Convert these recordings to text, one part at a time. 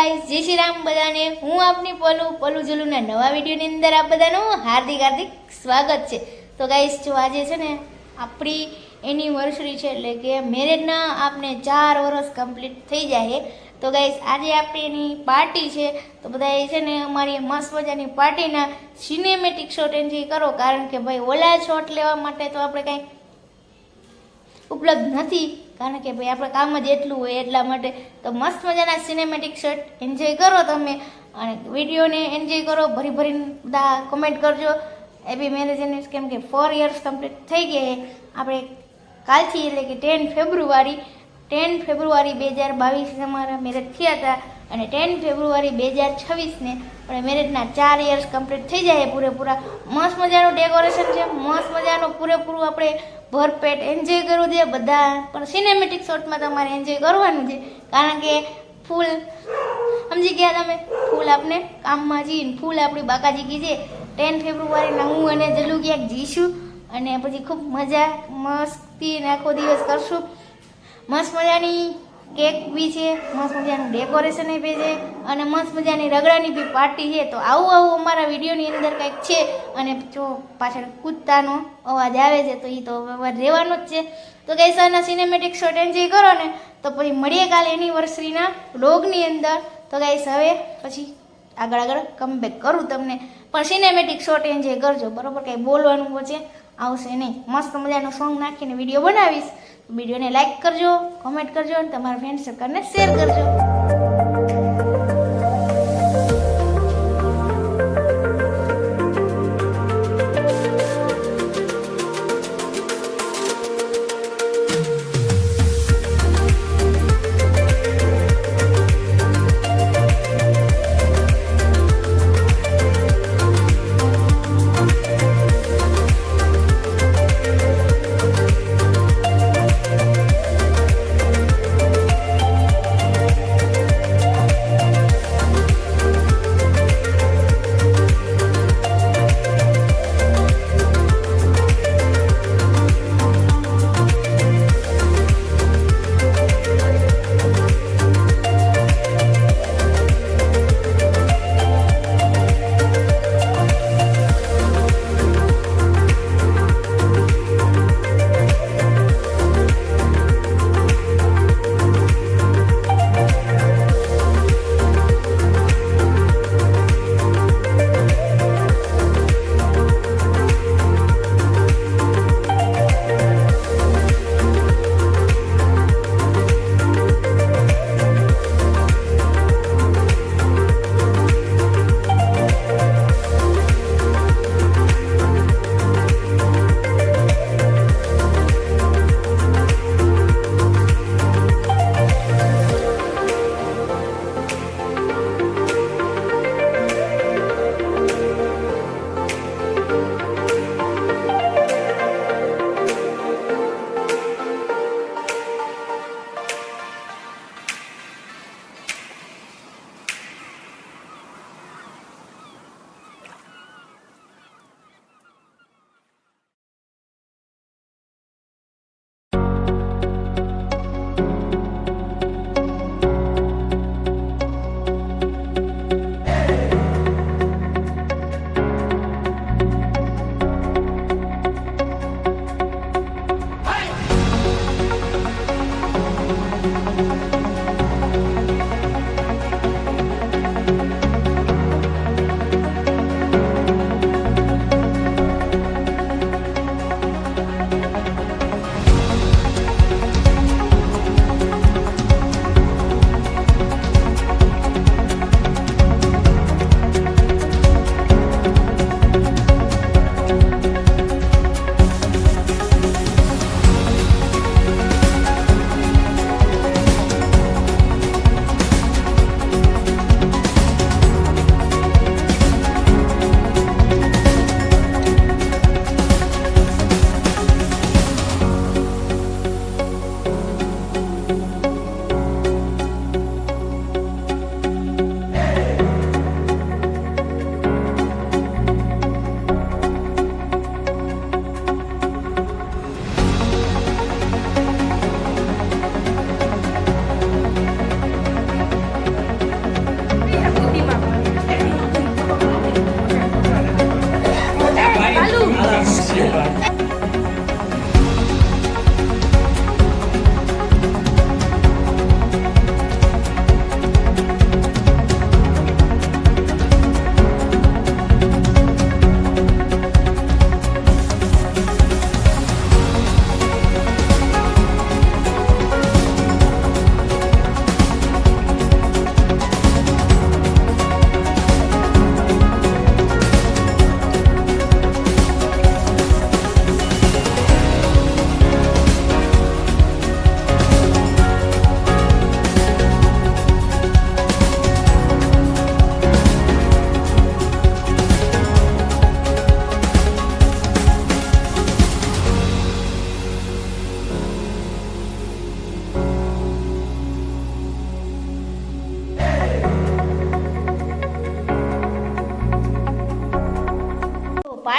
Guys, જય શ્રી રામ બધાને। હું આપની પલુ જુલુના નવા વિડીયોની અંદર આપ બધાનું હાર્દિક સ્વાગત છે। તો ગાઈસ, જો આજે છે ને આપણી એનિવર્સરી છે, એટલે કે મેરેજના આપને 4 વર્ષ કમ્પ્લીટ થઈ જાય। તો ગાઈસ, આજે આપણી પાર્ટી છે, તો બધાએ છે ને અમારી મસ્ત મજાની પાર્ટીના સિનેમેટિક શોટ એન્જોય કરો, કારણ કે ભાઈ ઓલા શોટ લેવા માટે તો આપણે કાંઈ ઉપલબ્ધ નથી, કારણ કે ભાઈ આપણે કામ જ એટલું હોય એટલા માટે। તો મસ્ત મજાના સિનેમેટિક શોટ એન્જોય કરો તમે, અને વિડીયોને એન્જોય કરો, ભરીને બધા કોમેન્ટ કરજો। એ બી મેરેજ એનિવર્સરી, કેમ કે 4 યર્સ કમ્પ્લીટ થઈ ગયા છે આપણે કાલથી, એટલે કે 10 ફેબ્રુઆરી 2022 અમારા મેરેજ થયા હતા, અને 10 ફેબ્રુઆરી 2026ને આપણે મેરેજના 4 યર્સ કમ્પ્લીટ થઈ જાય પૂરેપૂરા। મસ્ત મજાનું ડેકોરેશન છે, મસ્ત મજાનું પૂરેપૂરું આપણે ભરપેટ એન્જોય કરવું છે બધા, પણ સિનેમેટિક શોટમાં તમારે એન્જોય કરવાનું છે, કારણ કે ફૂલ સમજી ગયા તમે, ફૂલ આપણે કામમાં જઈને ફૂલ આપણી બાકાજીકી છે। 10 ફેબ્રુઆરીના હું અને જલ્લુ ક્યાંક જઈશું, અને પછી ખૂબ મજા મસ્તી આખો દિવસ કરશું। મસ્ત મજાની કેક બી છે, મસ્ત મજાનું ડેકોરેશન બી છે, અને મસ્ત મજાની રગડાની બી પાર્ટી છે। તો આવું અમારા વિડીયોની અંદર કંઈક છે, અને જો પાછળ કૂદતાનો અવાજ આવે છે તો એ તો અવાજ રહેવાનો જ છે। તો ગાઈસ, આના સિનેમેટિક શોટ એન્જોય કરો ને, તો પછી મળીએ કાલે એનિવર્સરીના વ્લોગની અંદર। તો ગાઈસ, હવે પછી આગળ કમબેક કરું તમને, પણ સિનેમેટિક શોટ એન્જોય કરજો, બરોબર? કંઈ બોલવાનું વચ્ચે આવશે નહીં, મસ્ત મજાનું સોંગ નાખીને વિડીયો બનાવીશ। વિડીયોને લાઈક કરજો, કોમેન્ટ કરજો, અને તમારા ફ્રેન્ડ સર્કલને શેર કરજો।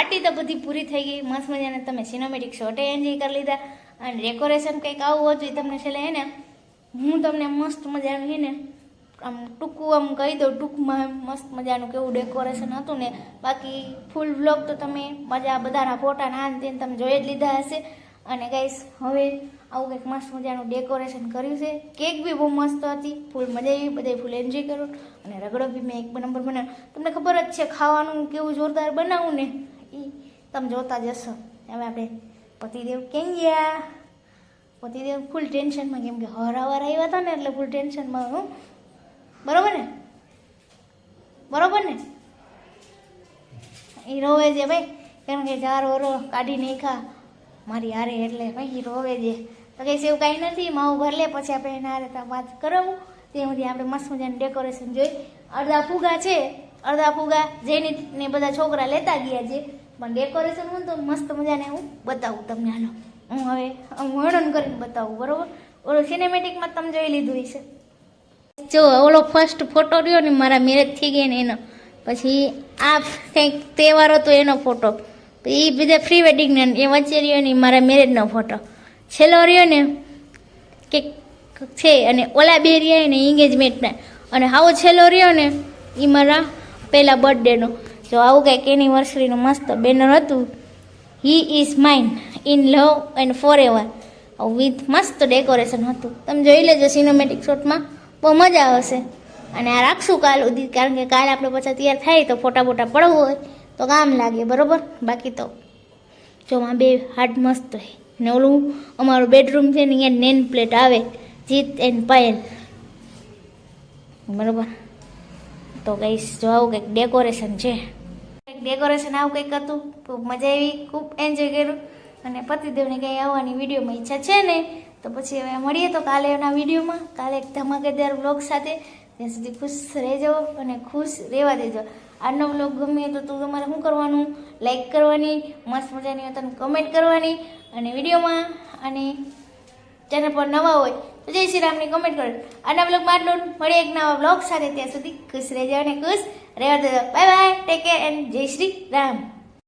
પાર્ટી તો બધી પૂરી થઈ ગઈ, મસ્ત મજાના તમે સિનેમેટિક શોટે એન્જોય કરી લીધા, અને ડેકોરેશન કંઈક આવું હતું તમને છેલ્લે હે ને હું તમને મસ્ત મજાનું હે ને આમ ટૂંકું આમ કહી દઉં ટૂંકમાં મસ્ત મજાનું કેવું ડેકોરેશન હતું ને. બાકી ફૂલ વ્લોગ તો તમે મજા બધાના ફોટા ના તેને તમે જોઈ જ લીધા હશે. અને ગાઈસ હવે આવું કંઈક મસ્ત મજાનું ડેકોરેશન કર્યું છે. કેક બી બહુ મસ્ત હતી, ફૂલ મજા આવી, બધા ફૂલ એન્જોય કર્યું. અને રગડો બી મેં એક નંબર બનાવ્યો. તમને ખબર જ છે ખાવાનું કેવું જોરદાર બનાવું ને એ તમે જોતા જશો. હવે આપણે પતિદેવ કેમ ગયા? પતિદેવ ફૂલ ટેન્શનમાં, કેમ કે હરાવાર આવ્યા હતા ને એટલે ફૂલ ટેન્શનમાં. હું બરોબર ને? બરોબર ને? એ રોવે છે ભાઈ, કેમ કે 4 વરો કાઢી નાખ્યા મારી હારે એટલે ભાઈ રોવે છે. તો કઈ એવું કાંઈ નથી, માવું ભર લે પછી આપણે એના હારે વાત કરાવું. તે સુધી આપણે મસ્ત મજાનું ડેકોરેશન જોઈ. અડધા ફુગા છે, અડધા ફુગા જેની ને બધા છોકરા લેતા ગયા છે, પણ ડેકોરેશન હું તો મસ્ત મજાને હું બતાવું તમને. હાલો હું હવે વર્ણન કરીને બતાવું, બરોબર? ઓલો સિનેમેટિકમાં તમે જોઈ લીધું હશે. જો ઓલો ફર્સ્ટ ફોટો રહ્યો ને મારા મેરેજ થઈ ગયા ને એનો, પછી આ કંઈક તહેવાર હતો એનો ફોટો, તો એ બધા પ્રી વેડિંગ ને એ વચ્ચે રહ્યો ને મારા મેરેજનો ફોટો, છેલ્લો રહ્યો ને કે છે, અને ઓલા બે રહ્યા ને એંગેજમેન્ટના, અને આવો છેલ્લો રહ્યો ને એ મારા પહેલા બર્થડેનો. જો આવું કંઈક એનિવર્સરીનું મસ્ત બેનર હતું, he is mine in love and forever, with મસ્ત ડેકોરેશન હતું. તમે જોઈ લેજો સિનેમેટિક શોટમાં, બહુ મજા આવશે. અને આ રાખશું કાલ સુધી, કારણ કે કાલે આપણે પછી તૈયાર થાય તો ફોટા બોટા પડવું હોય તો કામ લાગે, બરોબર? બાકી તો જો આ બે હાર્ડ મસ્ત હોય ને ઓલું અમારું બેડરૂમ છે ને અહીંયા નેન પ્લેટ આવે જીત એન્ડ પાયલ, બરોબર? તો ગઈશ જો આવું કંઈક ડેકોરેશન છે, ડેકોરેશન આવું કંઈક હતું, ખૂબ મજા આવી, ખૂબ એન્જોય કર્યું. અને પતિદેવને કંઈ આવવાની વિડીયોમાં ઈચ્છા છે ને તો પછી હવે મળીએ તો કાલે એના વિડીયોમાં, કાલે એક ધમાકેદાર વ્લોગ સાથે. ત્યાં સુધી ખુશ રહેજો અને ખુશ રહેવા દેજો. આજનો વ્લોગ ગમે તો તમારે શું કરવાનું? લાઈક કરવાની, મસ્ત મજાની તને કમેન્ટ કરવાની, અને વિડીયોમાં અને ચેનલ પર નવા હોય તો જય શ્રી રામની કમેન્ટ કરો. આજના વ્લોગમાં આટલું, મળીએ એક નવા વ્લોગ સાથે. ત્યાં સુધી ખુશ રહેજો અને ખુશ રહેવા દેજો. Bye bye, take care and જય શ્રી રામ.